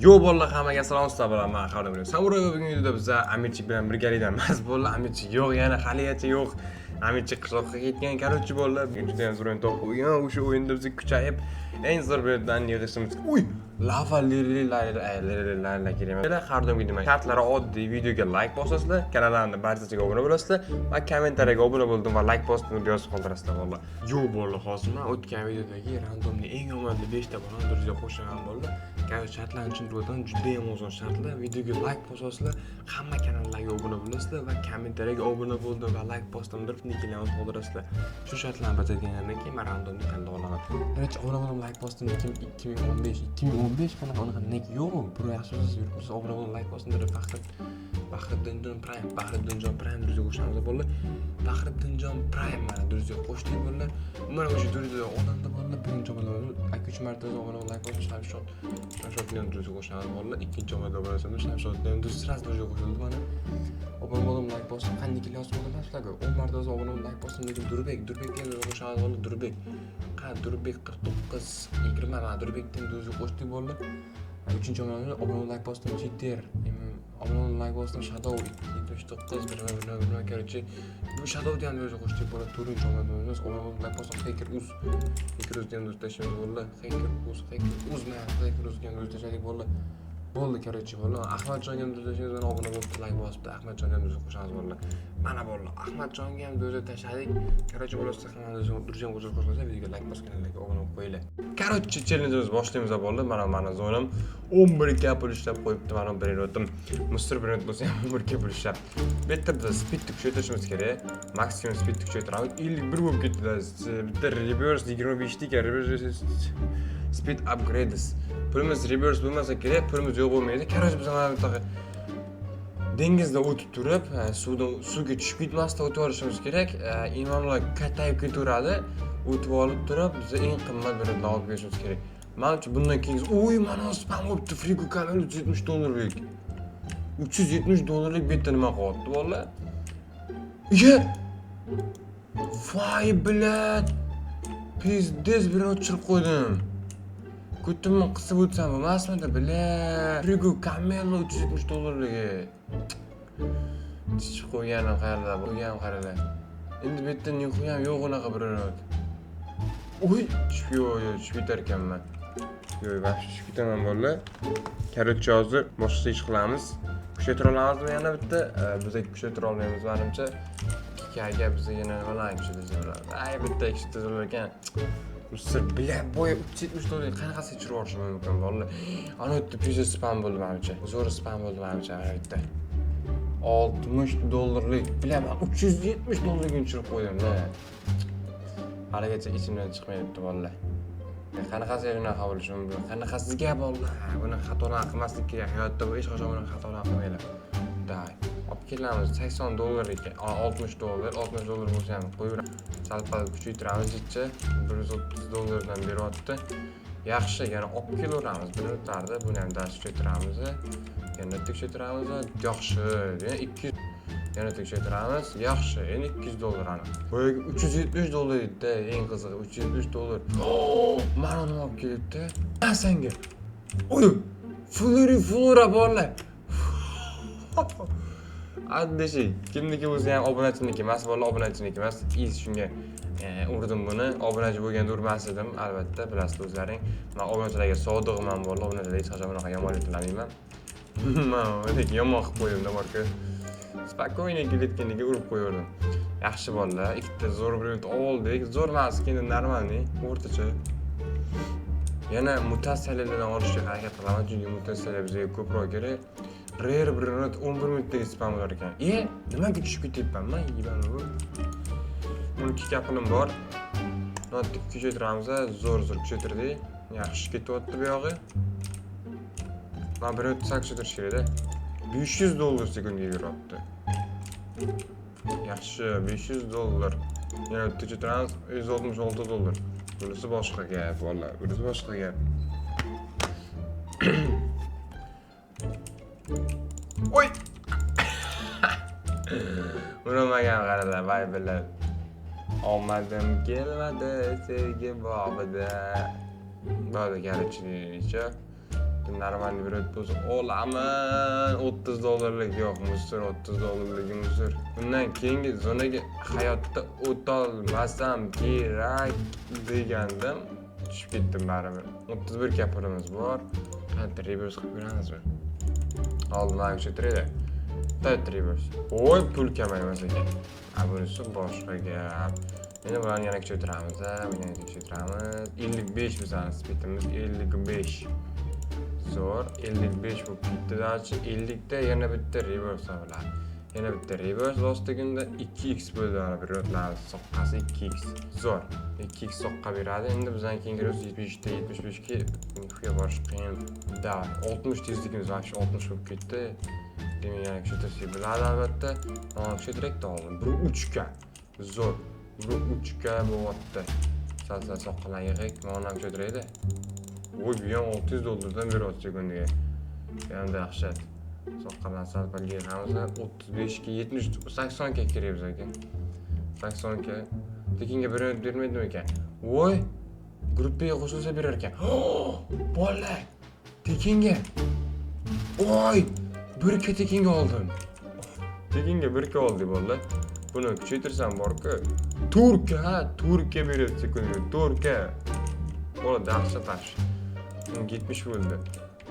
Yo bolalar, hammaga assalom, sizlar bilan men Xolodimov. Samuray bugungi videoda biz Amirchik bilan birgalikdamiz. Bolalar, Amirchik yo'q, yana haligacha yo'q. Amirchik qishloqqa ketgan. Korotchi bolalar, juda ham zo'r o'yin topib qo'ygan. O'sha o'yinda biz kuchayib eng zo'r biletdan yig'ishimiz. Uy, lava la kerak. Har doimgi demak, shartlari oddiy. Videoga like bosasizlar, kanalimni barchasiga obuna bo'lasizlar va kommentariyaga obuna bo'ldim va like postini yozib qoldirasizlar bolalar. Yo bolalar, hozir men o'tgan videodagi randomni eng yomonli 5 ta bolani durga qo'shgan bolalar. Shartlarni tushuntirib juda ham oson shartlar. Videoga like bosasizlar, hamma kanallarga obuna bo'lasizlar va kommentariyaga obuna bo'ldim va like postimni nicklarni qoldirasizlar. Shu shartlarni bajargandan keyin men randomni tanlab olaman. Birinchi obuna bo'lim like postimni 2015 qanaqa nick yo'q. Bir yaxshi siz yuribsiz, obuna bo'lim like postimni Bahriddinjon Prime durga qo'shamiz bolalar. Bahriddinjon Prime mana durga qo'shdik bolalar. Mana o'sha durga odamda bolalar birinchi obuna bo'lib, 2-3 marta obuna bo'lim like bosib Shamshod bilan durga qo'shamiz bolalar. Ikkinchi obuna bo'lasam Shamshod bilan sras durga qo'shildi mana. Obuna bo'lim like bosib qanday yozib qo'ydim sizlarga. 10 marta obuna bo'lim like bosdim lekin Durbekga durga qo'shamiz bolalar. Durbek 49 20 mana Durbekdan durga qo'shdik bolalar. 3-chi obuna bo'lim like bosdim Jitter. Obuna like bosdim Shadow 79 bir короче bu Shadow'ni ham o'zi qo'shdik bolalar. 4-chi obuna bo'lim like bosdim Hacker Uz ham do'stlashamiz bolalar. Hacker Uz ham do'stlashdik bolalar. Bo'ldi короче bolalar. Ahmadjonga ham do'stlashamiz, mana obuna bo'lib like bosibdi. Ahmadjonga ham qo'shamiz bolalar. Mana bolalar, Ahmadjonga ham do'za tashladik. Короче bolalar, durjam qo'shib videoga like bosganlarga obuna bo'lib qo'yinglar. Короче challengeimizni boshlaymiz bolalar. Mana zo'nim 11 ga pul ishlab qo'yibdi. Mana bir o'tim. Mustir bir bo'lsa ham 11 ga pul ishlab. Bu yerda biz speedni kuchaytirishimiz kerak. Maksimum speedni kuchaytiramiz. 51 bo'lib ketdi. Bitta reverse 25 dik reverse speed upgrades. Pulimiz reverse bo'lmasa kerak, pulimiz yo'q bo'lmaydi. Короче biz mana bu dengizda o'tib turib, suvga tushib ketmasdan o'tib olishimiz kerak. Imomlar kattayib ketaveradi. O'tib olib turib, biz eng qimmat biletni olib kelishimiz kerak. Menimcha bundan keyin mana spam bo'libdi. Frigo kamel $370. $370 bitta nima qilyapti bolalar? Voy bilat. Pizdes bilan o'chirib qo'ydim. Kutumni qisib o'tsam bo'lmasmidi? Frigo Camelo $370. Tish qo'yganim qayerda? Qo'yganim qaranglar. Endi bu yerda nixuyam yo'q unaqa biror. Uy, tushib ketar ekanman. Vaqt tushib ketaman bolalar. Короче, hozir boshqa ish qilamiz. Kuchaytira olamizmi yana bitta? Biz kuchaytira olmaymiz menimcha. Kikaga biz yana nimalarni kuchaytiramiz? Ay, bitta ikkita zo'r ekan. Sir bilan bo'yi $370 qanaqasi ichirib olish mumkin bolalar. Ana yerda pizza spam bo'ldi menimcha. Zo'r spam bo'ldi menimcha mana yerda. $60 bilan $370 ga ichirib qo'ydim-da. Haligacha ichimdan chiqmayapti bolalar. Qanaqasi unaqa bo'lishi mumkin? Qanaqasiga bolalar? Buni xatolar qilmaslik kerak. Hayotda bu hech qachon buni xatolar qilmanglar. Day. Olib kelamiz $80 ekan. $60 bo'lsa ham qo'yaveramiz. Salqin kuchaytiramiz ichcha. $130 dan beryapti. Yaxshi, yana olib kelaveramiz. Minutlarda buni ham dars kuchaytiramiz. Yana kuchaytiramiz. Yaxshi. Yana 200 yana kuchaytiramiz. Yaxshi. Endi $200 aniq. Boyaga $370 edi-da, eng qizig'i $370. Mana nima olib kelibdi? Ha senga. Oy! Flora bolalar. Addeshi, kimniki bo'lsa ham obunachiniki emas, bolalar obunachiniki emas. Shunga urdim buni. Obunachi bo'lganda urmas edim, albatta, bilasizlar o'zlaring. Men obunachilarga sodiqman bolalar, obunachilarga hech qachon bunaqa yomonlik tilamayman. Men yomon qilib qo'ydim-da borku. Spokойно kelayotganiga urib qo'yardim. Yaxshi bolalar, ikkita zo'r bilet oldik. Zo'r emas, endi normalniy, o'rtacha. Yana mutasallalardan olishga harakat qilaman, chunki mutasallar bizga ko'proq kerak. Rare bir minut 11 minutdagi spam bo'lar ekan. Nimaga tushib ketyapman men? Bu. Buni 2 gapinim bor. Notni kuchaytiramiz, zo'r kuchaytirdik. Yaxshi ketyapti bu yog'i. Men bir minut kuchaytirish kerak-da. $500 sekundga yuryapti. Yaxshi, $500. Yana kuchaytiramiz, $166. Bunisi boshqa gap, bolalar. Bunisi boshqa gap. Oy! Uramagan qarada, vay bilan. Olmadim kelmadi sevgi bobida. Bo'ldi, garchicha. Normal bir bo'lsa olaman $30 yo'q, musor $30 musor. Bundan keyingi zonaga hayotda o'tolmasam kerak degandim. Tushib ketdim baribir. 31 kapurimiz bor. Qancha reverse qilib ko'ramizmi? Oldin o'chirtiradi. Tat reverse. Voy, pul kamaymas ekan. Bunisi boshqa gap. Endi bularni yana kuchaytiramiz, buni yana kuchaytiramiz. 55 bizning speedimiz 55. Zo'r, 55 bu bittadan 50 da yana bitta reverse bo'ladi. Yana bitta reverse bostiganda 2x bo'ladi, birotlar soqqasi 2x. Zo'r, 2x soqqa beradi. Endi bizdan keyingi 75 ta 75 ga xuya borish qiyin. Da 60 tezligimiz vaqti 60 bo'lib ketdi. Demak, yana kuchaytirsak bo'ladi albatta. Mana shu direktda oldim. Bu 3 ga. Zo'r. Bu 3 ga bo'lyapti. Sal soqqalarga yig'ik, mana kuchaytiradi. Oy, bu ham $600 beryapti sekundiga. Yana yaxshi. Soqqadan sal palga yig'amiz. 35 ga 70 80 ga kerak bizga. 80 ga. Tekinga bermaydimi ekan? Voy, gruppaga qo'shilsa berar ekan. Bolalar, tekinga. Voy, 1 ga tekinga oldim. Tekinga 1 ga oldi bolalar. Buni kuchaytirsam bor-ku. Turka beradi sekundiga. Turka. Bola dahshat tash. 70 bo'ldi.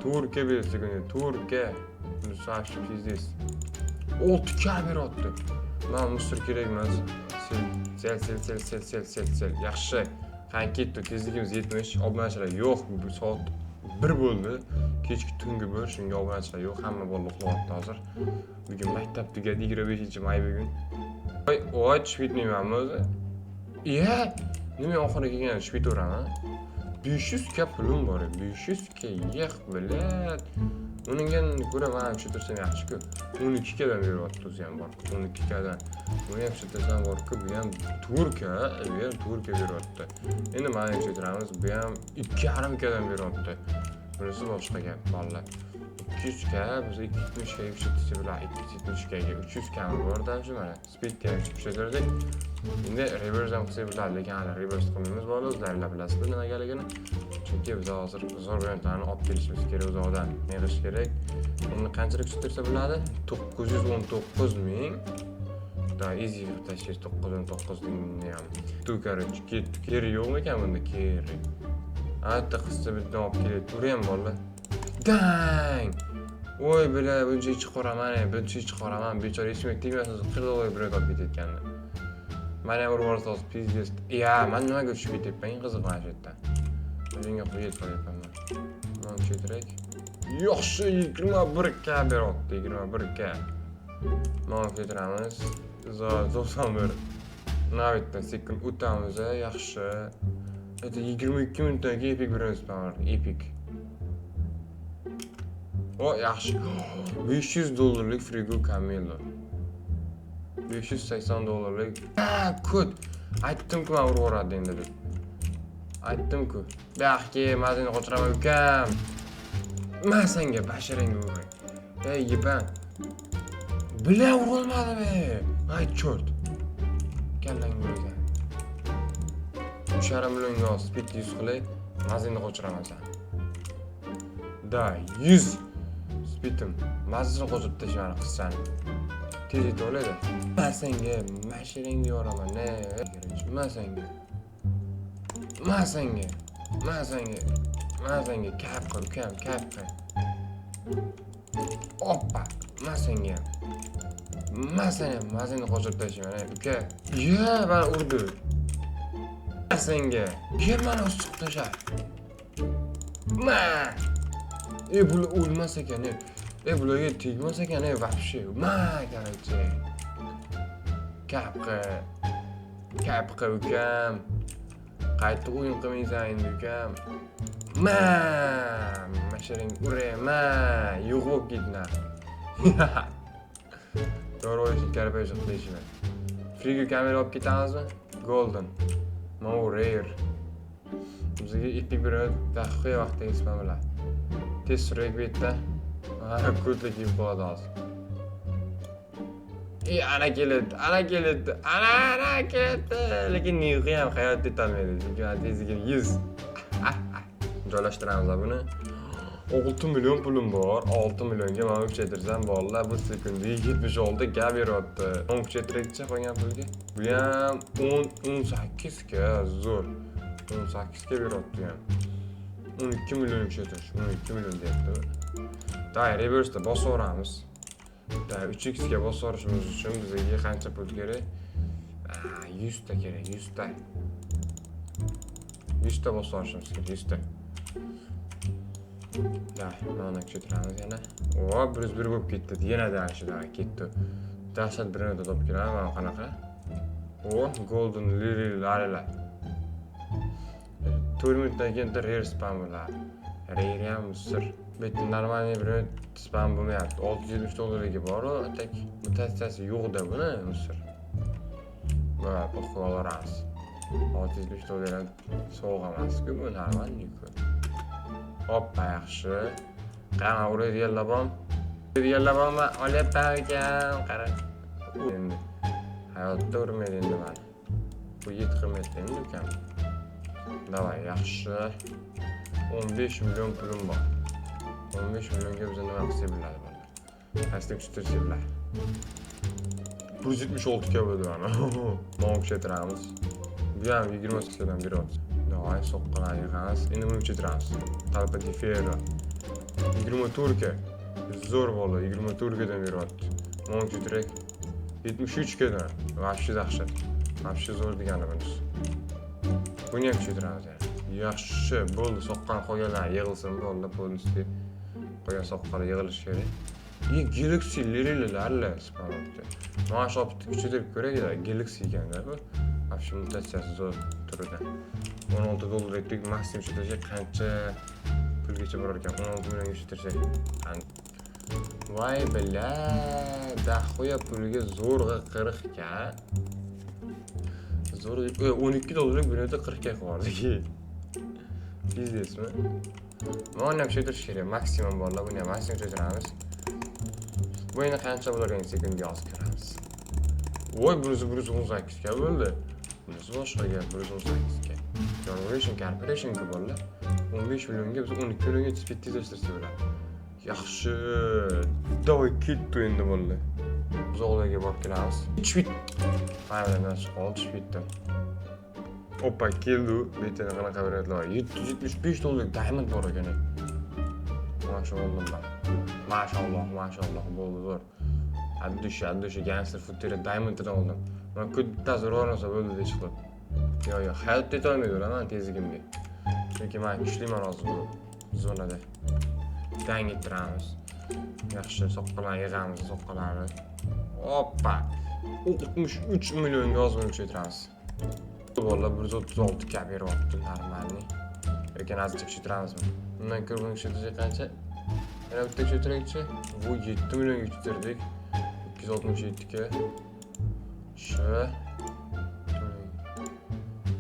Turka beradi sekundiga. Turka. Buni sash pizdes. 6 ga beryapti. Men musor kerak emas. Sel. Yaxshi. Qani ketdi, tezligimiz 70. Obunachilar yo'q. Soat 1 bo'ldi. Kechki tungi 1, shunga obunachilar yo'q. Hamma bola uxlayapti hozir. Bugun maktab tugadi, 25-may bugun. Voy, tushib ketmaymanmi o'zi? Nima oxiriga kelgan tushib ketaveraman? 500 ga pulim bor, 500 ga yaq bilat. Uningga ko'ra men tushirtsam yaxshi-ku. 12 gadan beryapti o'zi ham bor. 12 gadan. Buni ham tushirtsam bor-ku, bu ham turka beryapti. Endi mana tushiramiz, bu ham 2,5 gadan beryapti. Bunisi boshqa gap, bolalar. 200 ga, biz 270 ga tushirsa bo'ladi. 270 ga 300 ga bordan shu mana. Speedga tushirdik. Endi reverse ham qilsak bo'ladi, lekin hali reverse qilmaymiz bolalar, o'zlaringlar bilasizlar nimagaligini. Chunki biz hozir zo'r variantlarni olib kelishimiz kerak o'zoqdan. Ne qilish kerak? Uni qanchalik tushirsa bo'ladi? 919 ming. Da easy tashish 919 mingni ham. Tu короче, keri yo'qmi ekan bunda? Keri. Hatta qizcha bitta olib keladi. Uri ham bolalar. Dang! Voy, bila buncha chiqaraman, bechora hechmek tegmasa $40 birov olib ketayotgandi. Mana urib olsangiz pizdes. Men nimaga tushib ketyapman? Qiziq mana shu yerda. O'zingga qo'yib qo'yapman. Mana shu direk. Yaxshi 21 ga beryapti, 21 ga. Mana keltiramiz. 91. Navitda sekund o'tamiz, yaxshi. 22 minutdan keyin epik beramiz, epik. Yaxshi. $500 Frigo Camelo. $580. Kut. Aytdim-ku, men urib yuboradi endi deb. Aytdim-ku. Baxki, mazini qochiraman ukam. Men senga basharangga uray. Yiban. Bilan urolmadimi? Ay chort. Kallang bo'lgan. 3,5 millionga speed 100 qilay, mazini qochiraman sen. Da 100 speedim. Mazini qochirib tashlani qizsani. Tez yetib oladi. Men senga mashinangni yoraman, ne? Men senga kap qil, ukam, kap qil. Oppa, men senga. Men seni mazini qochirib tashlayman, uka. Men urdi. Men senga. Meni o'siq tasha. Bular o'lmas ekan, bularga tegmas ekan, вообще. Короче. Kap qil, ukam. Qayta o'yin qilmaysan endi, ukam. Mashiring urayman. Yo'q bo'lib ketna. To'g'ri o'yish karabaj qilishmi? Frigo kamera olib ketamizmi? Golden. No rare. Bizga epik beradi, daqiqa vaqtingiz bilan. Tez surak betda. Ko'tlik yeb qoladi hozir. Ana keladi. Lekin niyqi ham hayotda yetolmaydi. Chunki tezligi 100. Joylashtiramiz buni. 6 milyon pulum bor. 6 milyonga men kuchaytirsam bolalar bu sekunda 70 oldi gap beryapti. O'n kuchaytiraychi qolgan pulga. Bu ham 18 ga zo'r. 18 ga beryapti ham. 12 milyon kuchaytirish. 12 milyon deyapti. Day reverse'da bosaveramiz. Day 3x ga bosaverishimiz uchun bizga qancha pul kerak? 100 ta kerak, 100 ta. 100 ta bosaverishimiz kerak, 100 ta. Day, mana kuchaytiramiz yana. O, 101 bo'lib ketdi. Yana dashida ketdi. Dashad birini topib kelaman mana qanaqa. O, golden lily lala. 4 minutdan keyin rare spam bo'ladi. Rare ham sir. Bitta normalniy bir spam bo'lmayapti. 670 dollarga bor, tak mutatsiyasi yo'q-da buni misr. Va qo'llaramiz. 670 dollar so'g'ig emas-ku, bu normalniy-ku. Hoppa, yaxshi. Qani urib yellabam. Yellabam va olyapman ekan, qara. Endi hayotda urmaydi endi mana. Bu yetqilmaydi endi ukam. Davay, yaxshi. 15 milyon pulim bor. 15 milyonga biz nima qilsak bo'ladi bolalar. Qancha kuchaytirsak bo'ladi. 176 ga bo'ldi mana. Mana kuchaytiramiz. Bu ham 28 dan beryapti. Davay, soqqalar yig'amiz. Endi buni kuchaytiramiz. Talpa defero. 24 ga. Zo'r bola, 24 ga dan beryapti. Mana kuchaytirak. 73 ga dan. Vobshe dahshat. Vobshe zo'r degani bunisi. Buni ham kuchaytiramiz yana. Yaxshi, bo'ldi, soqqan qolganlar yig'ilsin bo'ldi, bo'lisdi. Qo'yan soqqalar yig'ilish kerak. Galaxy lirilarla spamotdi. Mana shu optik kuchaytirib ko'raylik, Galaxy ekanda bu. Vobshe mutatsiyasi zo'r turidan. 16 dollar etdik, maksimum kuchaytirsak qancha pulgacha borar ekan? 16 millionga kuchaytirsak. Voy billa, dahoya pulga zo'rg'a 40 ga. Zo'rg'a 12 dollarlik bir yerda 40 ga qo'yardik. Biznesmi? Mana kuchaytirish kerak, maksimum borlar, buni ham maksimum kuchaytiramiz. Bu endi qancha bo'larkan sekundga yozib ko'ramiz. Voy, 118 ga bo'ldi. Bunisi boshqa gap, 118 ga. Generation corporation ku bo'ldi. 15 millionga biz 12 millionga speed tezlashtirsa bo'ladi. Yaxshi. Davay ketdi endi bo'ldi. Uzoqlarga borib kelamiz. Speed. Mana chiqdi speeddan. Hoppa, keldi. Betini qanaqa variantlar? 775 dollar diamond bor ekan. Maşallah. Maşallah bo'ldi zo'r. Addushi gangster futbol diamonddan oldim. Men bitta zo'r narsa bo'ldi deb chiqdi. Yo'q, hayotda yetolmaydi ular tezligimga. Chunki men kuchliman hozir bu zonada. Dang ettiramiz. Yaxshi, soqqalarni yig'amiz, soqqalarni. Hoppa. 63 millionga hozir kuchaytiramiz. Bolalar 136 ga beryapti normalniy. Lekin azizcha kuchaytiramizmi? Bundan ko'ra buni kuchaytirsak qancha? Yana bitta kuchaytiraychi. Bu 7 millionga kuchaytirdik. 267 ga.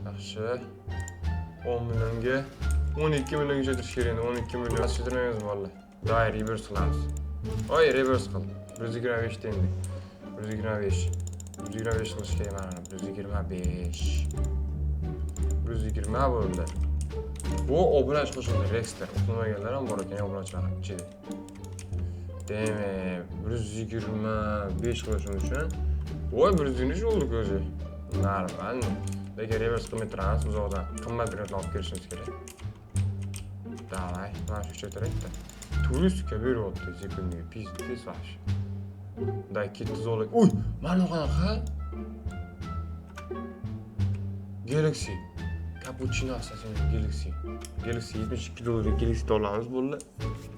Yaxshi. 10 millionga 12 millionga kuchaytirish kerak endi. 12 million kuchaytirmaymiz bolalar. Day reverse qilamiz. Oy, reverse qil. 125 ta endi. 125 qilish kerak mana. 125 bo'ldi. Bu obunachi qo'shildi Rexter. O'qimaganlar ham bor ekan, obunachilar ichida. Demak, 125 qilishim uchun voy 123 bo'ldi ko'zi. Normal. Lekin reverse qilmay turamiz, uzoqdan qimmat biletni olib kelishimiz kerak. Davay, mana shu kuchaytirakda. Turistka beryapti sekundiga, pis vash. Day ketdi zo'rlik. Uy, mana qanaqa? Galaxy Cappuccino asosan Galaxy 72 dollarga Galaxy olamiz bo'ldi.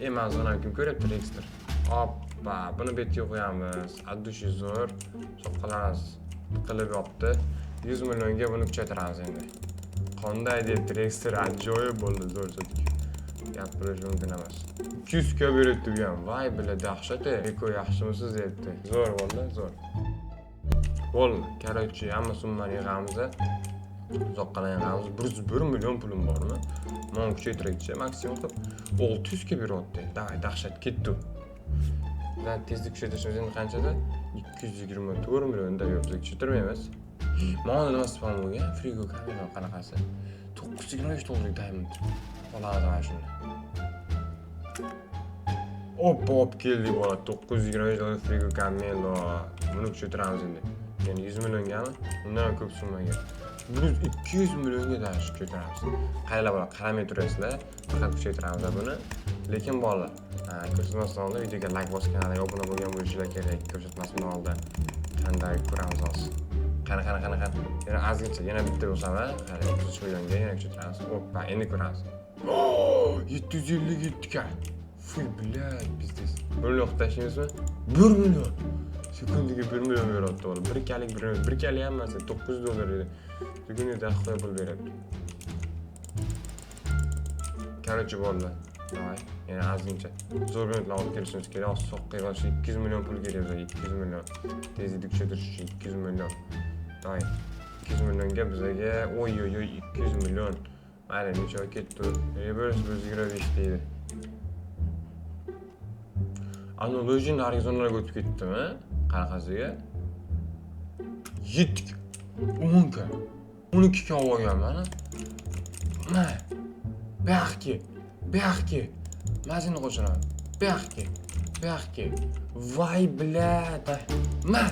Amazondan kim ko'ryapti Rexter. Hoppa, buni betga qo'yamiz. Addushi zo'r. Soqqalarimiz qilib yopdi. 100 millionga buni kuchaytiramiz endi. Qanday deb Rexter ajoyib bo'ldi, zo'r so'tdik. Gapirish mumkin emas. 200 ga beryapti bu ham. Voy bila dahshat, eko yaxshimisiz debdi. Zo'r bo'ldi, zo'r. Bo'ldi. Короче, hamma summani yig'amiz. Uzoqqalarni yig'amiz. 101 million pulim bormi? Men kuchaytiraychi, maksimum qilib 600 ga beryapti. Davay, dahshat ketdi. Bizdan tezlik kuchaytirishimiz endi qanchada? 224 millionda yo'q, biz kuchaytirmaymiz. Mana nima spam bo'lgan? Frigo kamera qanaqasi? 925 dollarlik diamond. Olamiz mana shuni. Olib keldik bola. 925 frigo Camelo. Buni kuchaytiramiz endi. Ya'ni 100 millionga, undan ham ko'p summaga. Biz 200 millionga dash ko'taramiz. Qaranglar bola, qaramay turasizlar. Faqat kuchaytiramiz buni. Lekin bolalar, ko'rsatmasdan oldin videoga like bosib, kanalga obuna bo'lgan bo'lishinglar kerak. Ko'rsatmasdan oldin qanday ko'ramiz hozir. Qani. Yana ozgincha, yana bitta bo'lsa, qarang 3 millionga yana kuchaytiramiz. Hoppa, endi ko'ramiz. 750 ga. Fuy, blad, biznes. 1 million tashlaymizmi? 1 million. Sekundiga 1 million beradi to'g'ri. Bir kali ham emas, $9 edi. Sekundiga xudo pul beradi. Короче, bo'ldi. Voy, yana ozgincha. Zo'r minutlar olib kelishimiz kerak. Soqqa yig'ish 200 million pul kerak bizga, 200 million. Tezlikni kuchaytirish uchun 200 million. Voy, 200 millionga bizga, oy, 200 million. Mana necha ketdi. Reverse 125 deydi. Analoji narizonlarga o'tib ketdimi? Qanaqasiga? Yetdik. 10 ga. 12 ga olganman mana. Mana. Бяхки. Mazini qo'shiraman. Бяхки. Voy blada. Ma.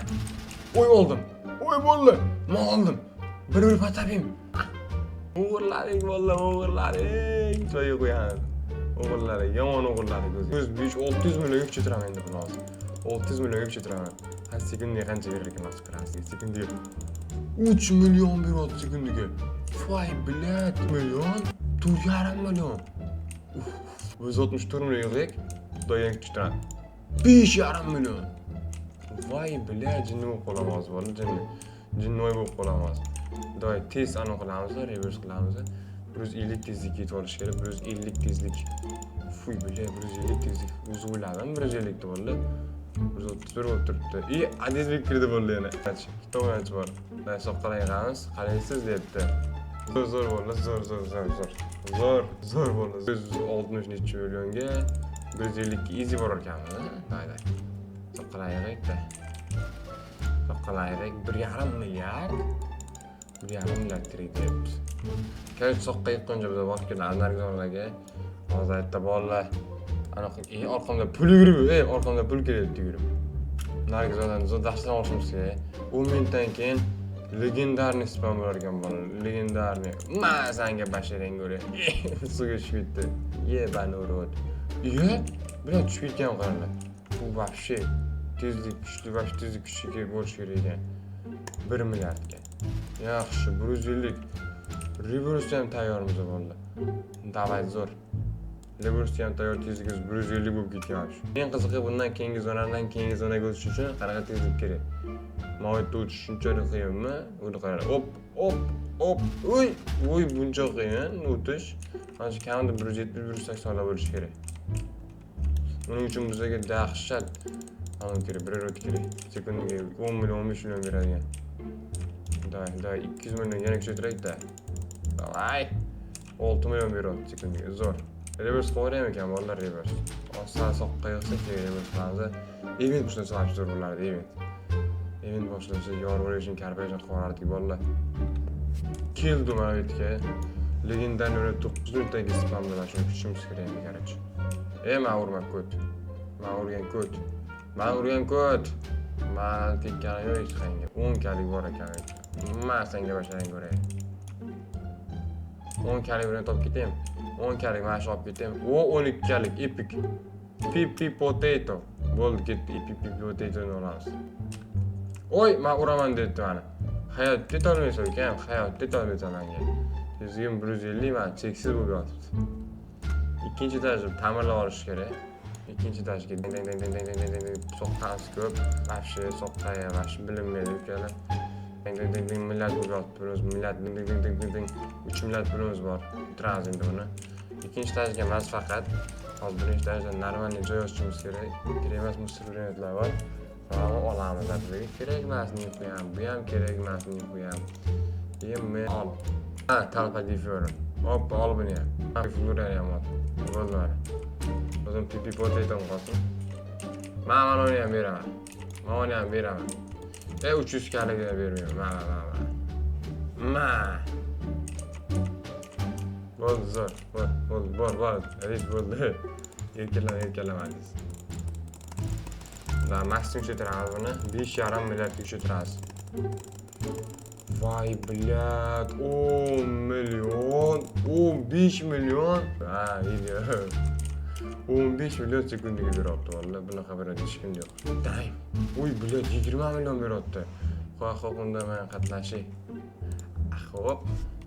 Oy oldim. Oy bo'ldi. Ma oldim. Bir patapim. O'g'irlaring vallahi, o'g'irlaring. To'yga qo'yamiz. O'g'irlaring, yomon o'g'irlaring o'zi. 500-600 millionga kuchaytiraman endi buni hozir. 600 millionga kuchaytiraman. Ha, sekundiga qancha berar ekan nasib qilasiz? Sekundiga 3 million beradi sekundiga. Voy blad, million, 4,5 million. Biz 64 million yig'dik. Xudoyang kuchaytiraman. 5,5 million. Voy blad, jinni bo'lib qolamiz bola, jinnoy bo'lib qolamiz. Doy tez aniqlamiz, reverse qilamiz. 150 tezlik yetib olish kerak. 150 tezlik. Fuy bilay, 150 tezlik. O'zi o'yladim 150 ta bo'ldi. 131 bo'lib turibdi. Adizbek kirdi bo'ldi yana. To'g'ri bor. Mana soqqalar yig'amiz. Qalaysiz debdi. Zo'r bo'ldi, zo'r bo'ldi. 160 necha millionga 150 ga easy borar ekanmiz, Dayday. Soqqalar yig'aydi. Soqqalar yig'ay 1,5 milliard. 1,5 milliard kirib debdi. Kerak soqqa yiqquncha biz borib kelamiz narizonlarga. Hozir aytdi bolalar. Anaqa, orqamda pul yurib, orqamda pul kelyapti yurib. Narizondan dashdan olishimiz kerak. 10 minutdan keyin legendarniy spam bo'lar ekan bolalar. Legendarniy. Mazanga basharang ko'ra. Suvga tushib ketdi. Yebani urod. Biroq tushib ketgan qaranglar. Bu вообще tezlik kuchli bo'lish kerak ekan. 1 milliardga. Yaxshi, 150. Reverse ham tayyormiz bolalar. Davay zo'r. Reverse ham tayyor, tezligingiz 150 bo'lib ketgan shu. Eng qiziqi bundan keyingi zonadan keyingi zonaga o'tish uchun qanaqa tezlik kerak? Mavjud o'tish shunchalik qiyinmi? Uni qarang. Hop. Uy, buncha qiyin o'tish. Mana kamida 170-180 da bo'lish kerak. Buning uchun bizga dahshat kerak, bir o't kerak. Sekundiga 10 million, 15 million beradigan. Day 200 million yana kuchaytiraylik-da. Davay. 6 million beradi sekundiga, zo'r. Reverse qo'yaymi ekan bolalar, reverse. Ostan soqqa yig'sak, reverse qilamiz. Event boshlansa ham zo'r bo'lardi, event boshlansa yorib uchun karpajni qo'yardik bolalar. Keldim mana bu yerga. Legendarniy 9 minutdagi spam bilan shuni kutishimiz kerak endi, короче. Men urgan ko't. Men tekkani yo'q hech qanday. 10 kalik bor ekan. Men senga basharang ko'ray. 10 kalik bilan topib ketaymi? 10 kalik mana shu olib ketaymi? O 12 kalik epic. Pipi potato. Bo'ldi, ketdi. Pipi potato ni olamiz. Oy, men uraman dedi mana. Hayot tetolmaysan ekan, menga. Tezligim 150, men cheksiz bo'lib yotibdi. Ikkinchi etajni ta'mirlab olish kerak. Ikkinchi etajga ding soqqamiz ko'p. Вообще soqqaya vash bilinmaydi ukalar. Ding millat bo'lib yotibdi. Millat ding 3 millat pulimiz bor. Bitiramiz endi buni. Ikkinchi etajga emas faqat. Hozir birinchi etajda normal joy ochishimiz kerak. Kerak emas mustariyatlar bor. Mana olamiz bizga. Kerak emas men qo'yam. Bu ham kerak emas men qo'yam. Men ol. Talpa difyor. Hoppa, ol buni ham. Florani ham ol. Bo'ldi. O'zim pipi potato qolsin. Men uni ham beraman. 300 kaliga bermayman. Bo'ldi, zo'r. Bo'ldi. Rit bo'ldi. Erkalam. Da maksimum tushiramiz buni. 5,5 milliard tushiramiz. Vay bilat, 10 milyon, 15 milyon. Ha, video. 15 milyon sekundiga beryapti valla. Bunaqa bir hech kim yo'q. Dang. Uy, bilat 20 milyon beryapti. Xo'p, unda men qatnashay. Xo'p,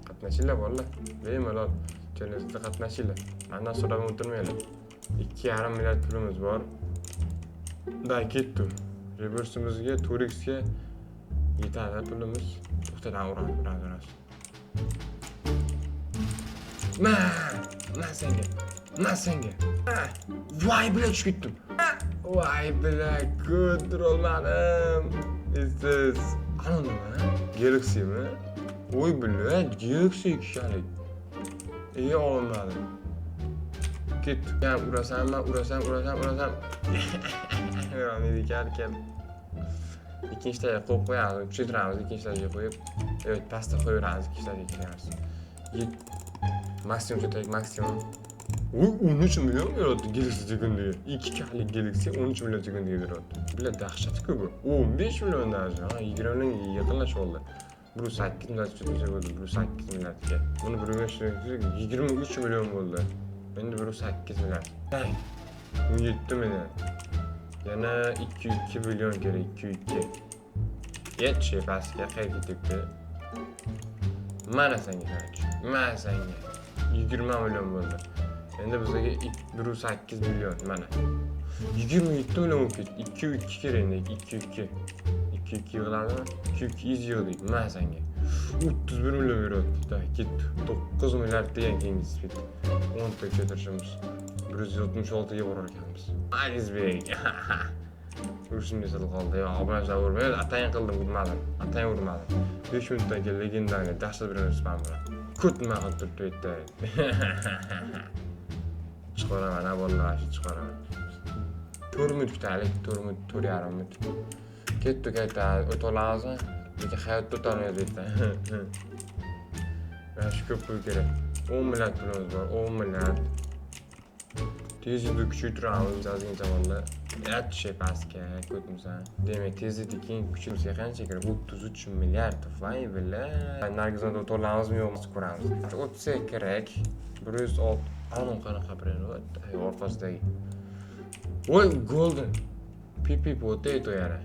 qatnashinglar valla. Bemalol challenge'da qatnashinglar. Mendan so'rab o'tirmanglar. 2,5 milliard pulimiz bor. Da ketdi. Reversimizga, Turexga yetadi pulimiz. To'xtadan uramiz. Man senga. Voy bilan tushib ketdim. Voy bilan ko'ndirolmadim. Siz anonimi? Galaxy'mi? Voy bilan Galaxy kishalik. Olmadim. Ketdi. Ham urasanmi? Urasam. Nima ekan? İkinci tane qo'yib qo'yamiz, tushiramiz, ikkinchi taga qo'yib. Evet, pasta qo'yaveramiz, ikkinchi taga kelamiz. Maksimum tushirdik, maksimum. 13 milyon beryapti Galaxy sekundiga. 2K'lik Galaxy 13 milyon sekundiga beryapti. Bular dahshat-ku bu. 15 milyon даже. 20 mingga yaqinlashib oldi. Bu 8 milliard tushirsa bo'ldi, bu 8 milliardga. Buni birga tushirsak 23 milyon bo'ldi. Endi bu 8 milliard. 17 million. Yana 2 milyon kerak, 2. Yetchi pastga qaytib ketdi. Mana senga. 20 milyon bo'ldi. Endi bizga 1.8 milyon mana. 27 milyon bo'lib ketdi. 2 kerak endi, 2. 2 yig'ladimi? 2 yig'dik. Mana senga. 31 milyon beryapti. Da ketdi. 9 milliard degan keyingi spit. 10 ta ko'tarishimiz. 166 ga borar ekanmiz. Alizbek. Urishimga sal qoldi. Obunachilar urmaydi. Atayin qildim, urmadim. 5 minutdan keyin legendani dahshat bilan spam bilan. Kutma qilib turibdi. Chiqaraman, vallahi chiqaraman. 4 minut kutaylik, 4,5 minut. Ketdi, o'tolamizmi? Lekin hayotda o'tolmaydi bitta. Mana shu ko'p pul kerak. 10 milliard pulimiz bor, 10 milliard. Tezlikni kuchaytiramiz ozgina zamonda. Yatchi pastga ko'tmisan. Demak, tezlikni keyin kuchaytirsa qancha kerak? 33 milliard. Voy bilan. Nargizada o'tolamizmi yo'qmi ko'ramiz. O'tsa kerak. 106. Anon qanaqa brend? Orqasidagi. Voy, golden. Pipi potato yana.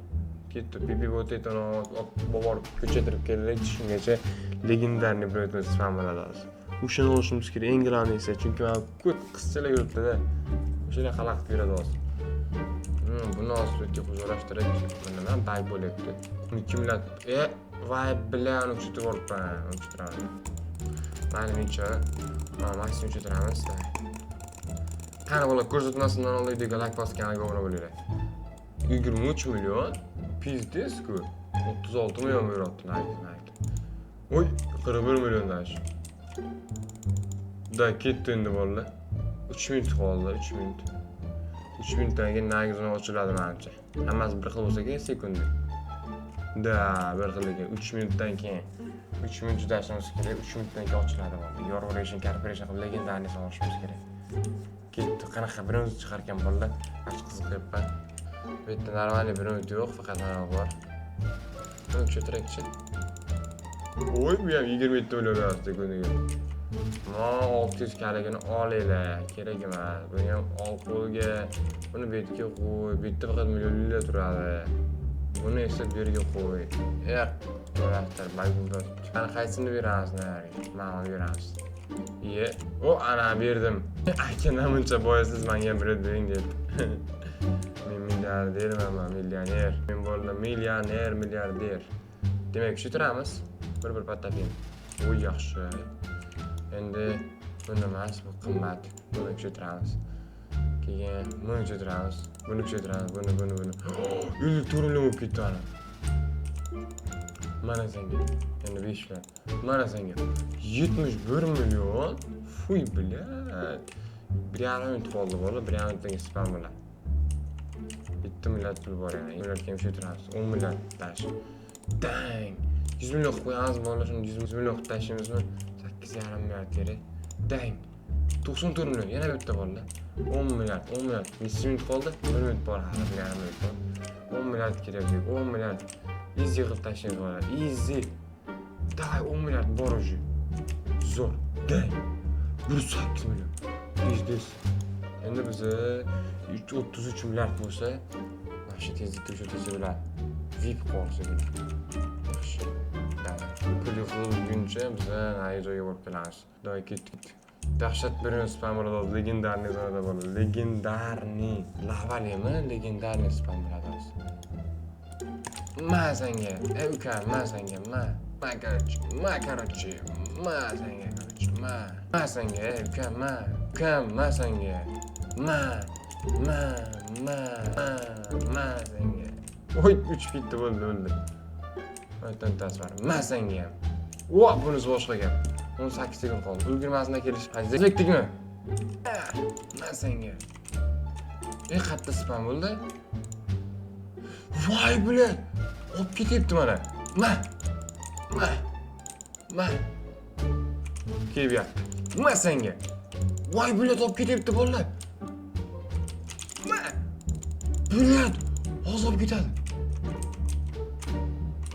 Ketdi, pipi potatoni borib ko'chirib keldik, shungacha legendarniy brendni spam bo'ladi. O'shani olishimiz kerak, eng grandi esa, chunki men ko'p qizchalar yuribdi-da. O'shalar xalaqit beradi hozir. Buni hozirga huzurlashtirib, nima bay bo'lyapti. 2 milliard. Voy bilan uchitib o'ribman, uchitiraman. Mayli, mencha maksimum uchitiraman. Qani bola ko'rsatmasidan oldidagi like bosganlarga obuna bo'linglar. 23 milyon pizdesku. 36 milyon beryapti like. Oy, 41 milyon dash. Da ketdi endi bolalar. 3 minut qoldi, 3 minut. 3 minutdan keyin nagizini ochiladi menimcha. Hammasi bir xil bo'lsa kerak sekundi. Da, bir xil ekan. 3 minutdan keyin 3 minut dashimiz kerak, 3 minutdan keyin ochiladi bo'ldi. Yorg'oration, corporation qilib legendarni olishimiz kerak. Ketdi, qanaqa birimiz chiqar ekan bolalar. Ach qiziqyapman. Bu yerda normalniy birimiz yo'q, faqat mana bor. Buni cho'tirakchi. Oy, bu ham 27 million beradi kuniga. 600 kaligini olinglar, kerak emas. Buni ham ol qo'lga, buni betga qo'y, betda faqat millionlar turadi. Buni esa berga qo'y. To'raqtar bayg'ullar. Qani qaysini beramiz, ma'lum beramiz. Ana berdim. Aka, namuncha boyasiz menga brend bering deb. Men milliarderman, millioner. Men bo'ldim milliarder. Demak, tushiramiz. Bir patapim. Voy, yaxshi. Endi buni emas, bu qimmat. Buni tushiramiz. Keyin buni tushiramiz. Buni. 54 million bo'lib ketdi ana. Mana senga. Endi 5 million. Mana senga. 71 million. Fuy bilat. 1,5 minut qoldi bola, 1,5 minutdan spam bilan. 7 milliard pul bor yana. Milliard ham tushiramiz. 10 milliard dash. Dang. 100 million qo'yamiz bola, shuni 100 million tashimizmi? 8,5 milliard kerak. Dang. 94 million yana bitta bor-da. 10 milliard. 5 minut qoldi. 1 minut bor, hali 1,5 minut bor. 10 milliard kerak, 10 milliard. Easy qilib tashlaymiz mana. Easy. Давай 10 milliard bor уже. Zo'r. Dang. 108 million. Bizdes. Endi biza 33 milliard bo'lsa, mana tezlikda o'sha tezlik bilan VIP qolsa kerak. Yaxshi. Pul yig'ilguncha biza nari joyga borib kelamiz. Xudoy ketdik. Dahshat birin spam bo'ladi, legendarniy zonada bo'ladi. Legendarniy. Lavalimi? Legendarniy spam bo'ladi. Ma senga, uka, ma senga, ma. Короче, ma senga, ma senga, uka, ma senga. Ma senga. Oy, 3 bitta bo'ldi, o'ldi. Aytdan tasvir. Ma senga. O, bunisi boshqa gap. 18 sekund qoldi. Ulgurmasdan kelish. Hazekdikmi? Ma senga. Qatta spam bo'ldi. Voy bilan. Olib ketyapti mana. Ma. Kelyapti. Ma senga. Voy bilan olib ketyapti bolalar. Ma. Bilan. Hozir olib ketadi.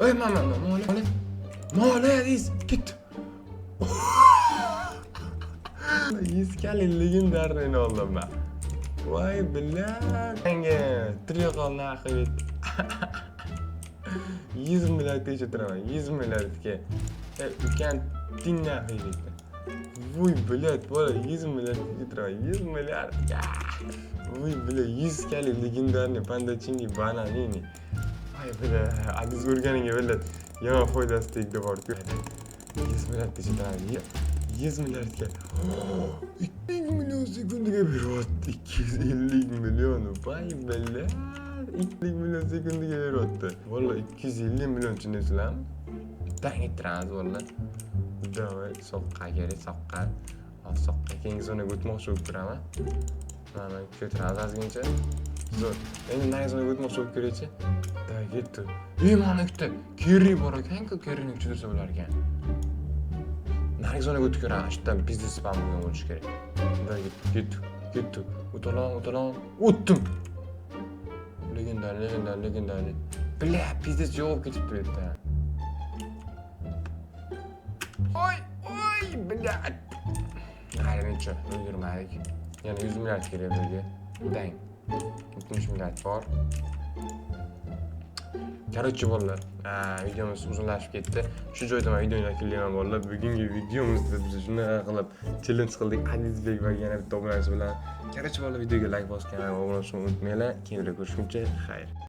Ey mama, mola deysiz, ketdi. Yeskali legendarniy oldim ben. Voy bilan. Senga triqol naqib. 100 milliard turaman, 100 milliardga. Ukan tinna qildi. Voy bilan, bola 100 milliard turaman, 100 milliard. Voy bilan 100 kali legendarniy pandachingi bananini. Voy bilan, aziz o'rganinga bilan yana foydasi tegdi borku. 100 milliard turaman. 100 milliardga 2 million sekundiga beryapti. 250 million. Voy bilan 2 million sekundiga beryapti. Vallahi 250 million tushunasizlarmi? Dang ettiramiz vallahi. Davay soqqa kerak, soqqa. Soqqa keyingi zonaga o'tmoqchi bo'lib turaman. Mana ko'taramiz ozgincha. Zo'r. Endi nari zonaga o'tmoqchi bo'lib kerakchi. Davay ketdi. Mana ikkita kerri bor ekan-ku, kerrini tushirsa bo'lar ekan. Nari zonaga o'tib ko'ramiz. Shundan biznes spam bo'lgan bo'lishi kerak. Davay ketdi. O'talan. O'tdim. Legendarniy. Bля, pizdes javob ketibdi bu yerda. Oy, bля. Hayrincha, o'ldirmadik. Yana 100 milliard kerak bizga. Dang. 70 milliard bor. Короче, bolalar, videomiz uzunlashib ketdi. Shu joyda men videoni yakunlayman bolalar. Bugungi videomizda biz shunday qilib challenge qildik. Azizbek va yana bitta obunachi bilan. Короче, bolalar, videoga like bosgan va obuna bo'lishni unutmanglar. Keyinroq ko'rishguncha, xayr.